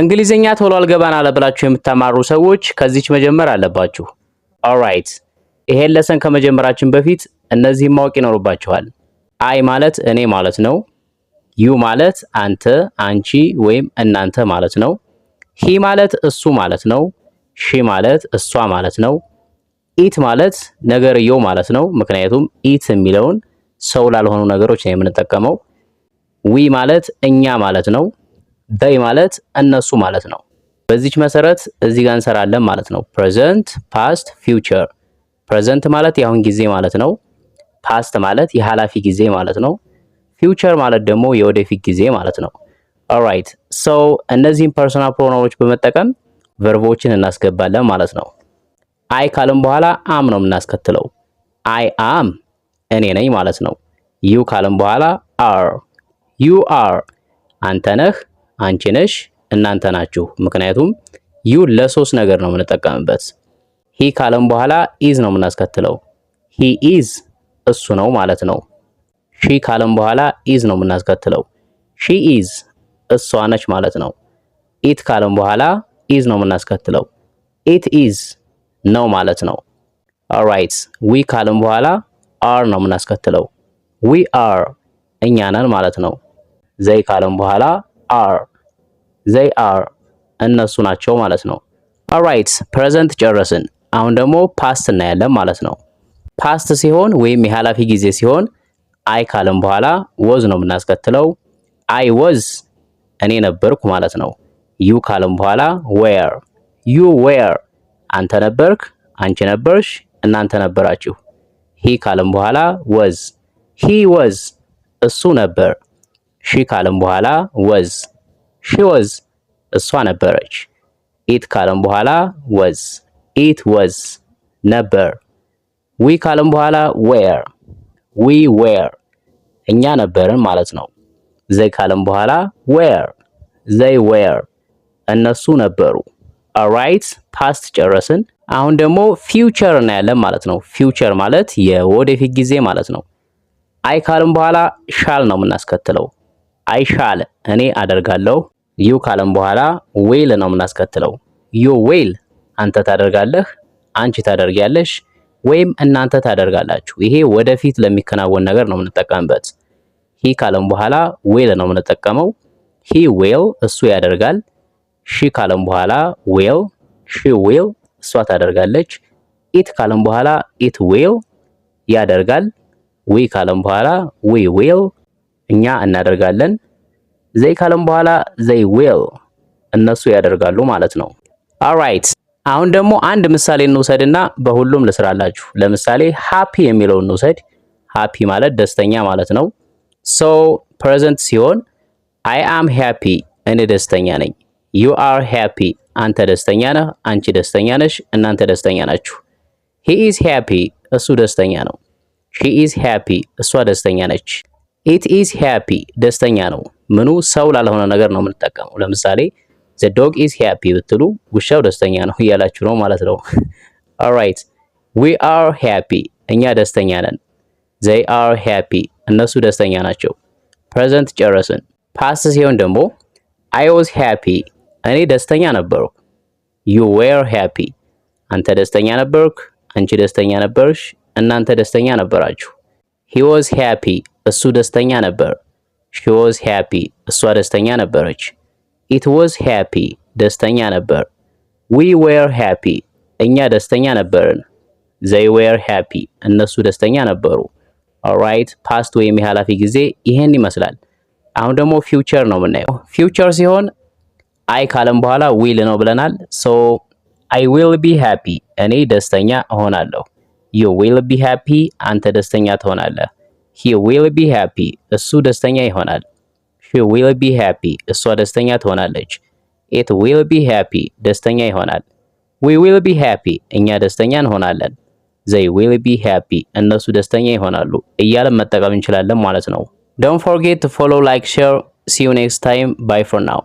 እንግሊዘኛ ቶሎ አልገባን አለ ብላችሁ የምታማሩ ሰዎች ከዚች መጀመር አለባችሁ። ኦልራይት ይሄን ለሰን ከመጀመራችን በፊት እነዚህን ማወቅ ይኖርባችኋል። አይ ማለት እኔ ማለት ነው። ዩ ማለት አንተ፣ አንቺ ወይም እናንተ ማለት ነው። ሂ ማለት እሱ ማለት ነው። ሺ ማለት እሷ ማለት ነው። ኢት ማለት ነገርየው ማለት ነው። ምክንያቱም ኢት የሚለውን ሰው ላልሆኑ ነገሮች ነው የምንጠቀመው። ዊ ማለት እኛ ማለት ነው። they ማለት እነሱ ማለት ነው። በዚች መሰረት እዚህ ጋር እንሰራለን ማለት ነው። ፕሬዘንት፣ ፓስት፣ ፊውቸር። ፕሬዘንት ማለት የአሁን ጊዜ ማለት ነው። ፓስት ማለት የኃላፊ ጊዜ ማለት ነው። ፊውቸር ማለት ደግሞ የወደፊት ጊዜ ማለት ነው። ኦልራይት ሶ እነዚህን ፐርሰናል ፕሮናውኖች በመጠቀም ቨርቦችን እናስገባለን ማለት ነው። አይ ካለም በኋላ አም ነው የምናስከትለው። አይ አም እኔ ነኝ ማለት ነው። ዩ ካለም በኋላ አር ዩ አር አንተ ነህ፣ አንቺ ነሽ፣ እናንተ ናችሁ። ምክንያቱም ዩ ለሶስት ነገር ነው የምንጠቀምበት። ሂ ካለም በኋላ ኢዝ ነው የምናስከትለው። ሂ ኢዝ እሱ ነው ማለት ነው። ሺ ካለም በኋላ ኢዝ ነው የምናስከትለው። ሺ ኢዝ እሷ ነች ማለት ነው። ኢት ካለም በኋላ ኢዝ ነው የምናስከትለው። ኢት ኢዝ ነው ማለት ነው። ኦልራይት ዊ ካለም በኋላ አር ነው የምናስከትለው። ዊ አር እኛ ነን ማለት ነው። ዘይ ካለም በኋላ አር ዘይ አር እነሱ ናቸው ማለት ነው። ኦልራይት ፕሬዘንት ጨረስን። አሁን ደግሞ ፓስት እናያለን ማለት ነው። ፓስት ሲሆን ወይም የኃላፊ ጊዜ ሲሆን አይ ካለም በኋላ ወዝ ነው የምናስከትለው። አይ ወዝ እኔ ነበርኩ ማለት ነው። ዩ ካለም በኋላ ዌር ዩ ዌር አንተ ነበርክ፣ አንቺ ነበርሽ፣ እናንተ ነበራችሁ። ሂ ካለም በኋላ ወዝ ሂ ወዝ እሱ ነበር። ሺ ካለም በኋላ ወዝ ሺ ወዝ እሷ ነበረች። ኢት ካለም በኋላ ወዝ ኢት ወዝ ነበር። ዊ ካለም በኋላ ዌር ዊ ዌር እኛ ነበርን ማለት ነው። ዘይ ካለም በኋላ ዌር ዘይ ዌር እነሱ ነበሩ። ኦልራይት ፓስት ጨረስን። አሁን ደግሞ ፊውቸር እናያለን ማለት ነው። ፊውቸር ማለት የወደፊት ጊዜ ማለት ነው። አይ ካለም በኋላ ሻል ነው የምናስከትለው። አይ ሻል እኔ አደርጋለሁ። ዩ ካለም በኋላ ዌል ነው የምናስከትለው። ዩ ዌል አንተ ታደርጋለህ፣ አንቺ ታደርጊያለሽ ወይም እናንተ ታደርጋላችሁ። ይሄ ወደፊት ለሚከናወን ነገር ነው የምንጠቀምበት። ሂ ካለም በኋላ ዌል ነው የምንጠቀመው። ሂ ዌል እሱ ያደርጋል። ሺ ካለም በኋላ ዌል ሺ ዌል እሷ ታደርጋለች። ኢት ካለም በኋላ ኢት ዌል ያደርጋል። ዊ ካለም በኋላ ዊ ዌል እኛ እናደርጋለን። ዘይ ካለም በኋላ ዘይ ዌል እነሱ ያደርጋሉ ማለት ነው። ኦልራይት አሁን ደግሞ አንድ ምሳሌ እንውሰድና በሁሉም ልስራላችሁ። ለምሳሌ ሃፒ የሚለውን እንውሰድ። ሃፒ ማለት ደስተኛ ማለት ነው። ሶ ፕሬዘንት ሲሆን አይ አም ሃፒ እኔ ደስተኛ ነኝ። ዩ አር ሃፒ አንተ ደስተኛ ነህ፣ አንቺ ደስተኛ ነሽ፣ እናንተ ደስተኛ ናችሁ። ሂ ኢዝ ሃፒ እሱ ደስተኛ ነው። ሺ ኢዝ ሃፒ እሷ ደስተኛ ነች። ኢት ኢዝ ሃፒ ደስተኛ ነው። ምኑ ሰው ላልሆነ ነገር ነው የምንጠቀመው። ለምሳሌ the dog is happy ብትሉ ውሻው ደስተኛ ነው እያላችሁ ነው ማለት ነው። ኦልራይት we are happy እኛ ደስተኛ ነን። they are happy እነሱ ደስተኛ ናቸው። ፕሬዘንት ጨረስን። ፓስት ሲሆን ደግሞ I was happy እኔ ደስተኛ ነበርኩ። you were happy አንተ ደስተኛ ነበርክ፣ አንቺ ደስተኛ ነበርሽ፣ እናንተ ደስተኛ ነበራችሁ። he was happy እሱ ደስተኛ ነበር። she was happy እሷ ደስተኛ ነበረች። it was happy ደስተኛ ነበር። we were happy እኛ ደስተኛ ነበርን። they were happy እነሱ ደስተኛ ነበሩ። ኦልራይት ፓስት ወይም የኃላፊ ጊዜ ይሄን ይመስላል። አሁን ደግሞ ፊውቸር ነው የምናየው። ፊውቸር ሲሆን አይ ካለም በኋላ ዊል ነው ብለናል። ሶ I will be happy እኔ ደስተኛ እሆናለሁ። you will be happy አንተ ደስተኛ ትሆናለህ። he will be happy እሱ ደስተኛ ይሆናል። she will be happy እሷ ደስተኛ ትሆናለች። it will be happy ደስተኛ ይሆናል። we will be happy እኛ ደስተኛ እንሆናለን። they will be happy እነሱ ደስተኛ ይሆናሉ እያለን መጠቀም እንችላለን ማለት ነው። Don't forget to follow, like, share. See you next time. Bye for now.